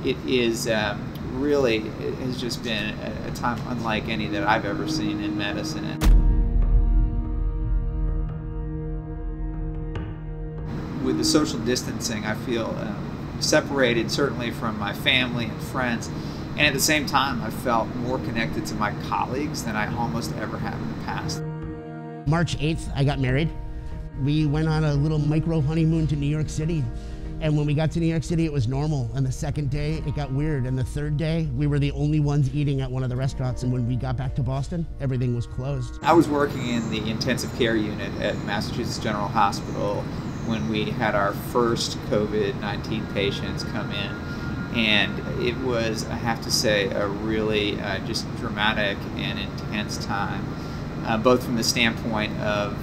it is really, it has just been a time unlike any that I've ever seen in medicine. With the social distancing, I feel separated certainly from my family and friends, and at the same time I felt more connected to my colleagues than I almost ever have in the past. March 8th, I got married. We went on a little micro honeymoon to New York City, and when we got to New York City it was normal, and the second day it got weird, and the third day we were the only ones eating at one of the restaurants, and when we got back to Boston everything was closed. I was working in the intensive care unit at Massachusetts General Hospital when we had our first COVID-19 patients come in, and it was, I have to say, a really just dramatic and intense time, both from the standpoint of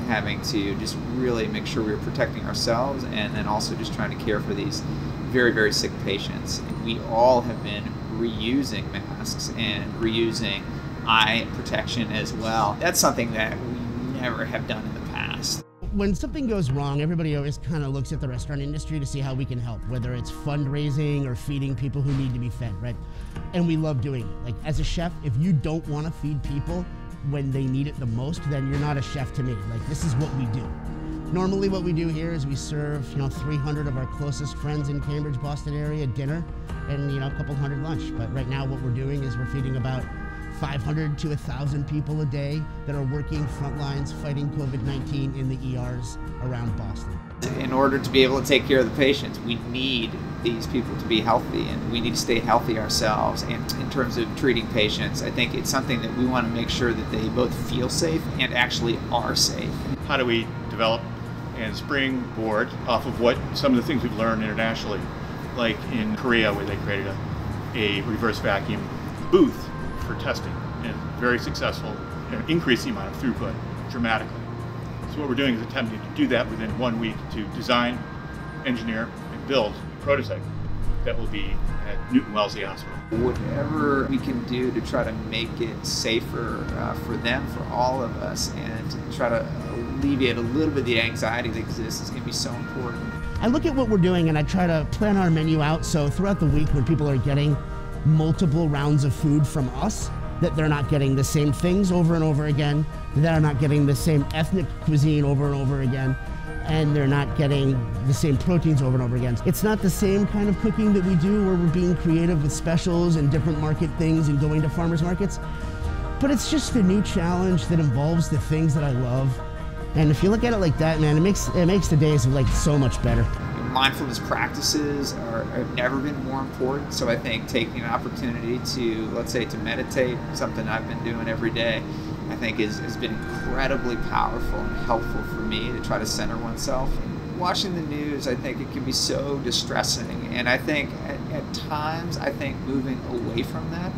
having to just really make sure we were protecting ourselves, and then also just trying to care for these very, very sick patients. We all have been reusing masks and reusing eye protection as well. That's something that we never have done in the past. When something goes wrong, everybody always kind of looks at the restaurant industry to see how we can help, whether it's fundraising or feeding people who need to be fed, right? And we love doing it. Like, as a chef, if you don't want to feed people when they need it the most, then you're not a chef to me. Like, this is what we do. Normally what we do here is we serve, 300 of our closest friends in Cambridge, Boston area dinner, and a couple hundred lunch. But right now what we're doing is we're feeding about 500 to 1,000 people a day that are working front lines fighting COVID-19 in the ERs around Boston. In order to be able to take care of the patients, we need these people to be healthy, and we need to stay healthy ourselves. And in terms of treating patients, I think it's something that we want to make sure that they both feel safe and actually are safe. How do we develop and springboard off of what some of the things we've learned internationally, like in Korea, where they created a reverse vacuum booth for testing, and very successful, and increased the amount of throughput dramatically. So what we're doing is attempting to do that within 1 week, to design, engineer, and build a prototype that will be at Newton Wellesley Hospital. Whatever we can do to try to make it safer for them, for all of us, and to try to alleviate a little bit of the anxiety that exists is going to be so important. I look at what we're doing and I try to plan our menu out so throughout the week when people are getting multiple rounds of food from us, that they're not getting the same things over and over again, that they're not getting the same ethnic cuisine over and over again, and they're not getting the same proteins over and over again. It's not the same kind of cooking that we do where we're being creative with specials and different market things and going to farmers markets, but it's just a new challenge that involves the things that I love. And if you look at it like that, man, it makes the days like so much better. Mindfulness practices have never been more important, so I think taking an opportunity to, let's say, to meditate, something I've been doing every day, I think has been incredibly powerful and helpful for me to try to center oneself. Watching the news, I think it can be so distressing, and I think at times, I think moving away from that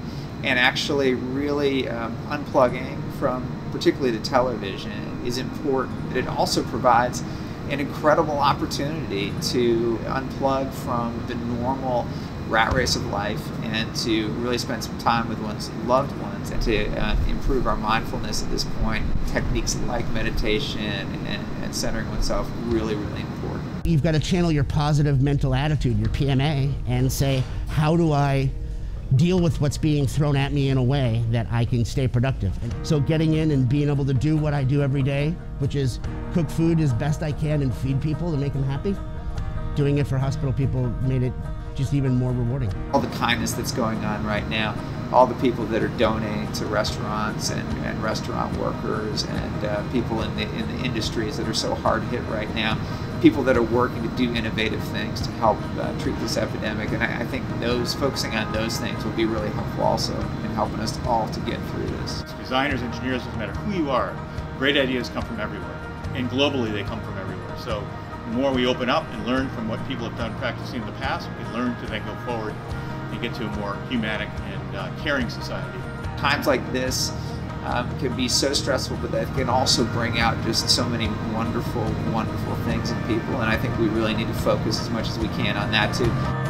and actually really unplugging from particularly the television is important. It also provides an incredible opportunity to unplug from the normal rat race of life and to really spend some time with one's loved ones, and to improve our mindfulness at this point. Techniques like meditation and centering oneself really, really important. You've got to channel your positive mental attitude, your PMA, and say, how do I deal with what's being thrown at me in a way that I can stay productive? And so getting in and being able to do what I do every day, which is cook food as best I can and feed people to make them happy, doing it for hospital people made it just even more rewarding. All the kindness that's going on right now, all the people that are donating to restaurants and restaurant workers and people in the industries that are so hard hit right now, people that are working to do innovative things to help treat this epidemic. And I think focusing on those things will be really helpful also in helping us all to get through this. Designers, engineers, doesn't matter who you are, great ideas come from everywhere. And globally they come from everywhere. So the more we open up and learn from what people have done practicing in the past, we can learn to then go forward and get to a more humanic and caring society. Times like this can be so stressful, but that can also bring out just so many wonderful, wonderful things in people. And I think we really need to focus as much as we can on that too.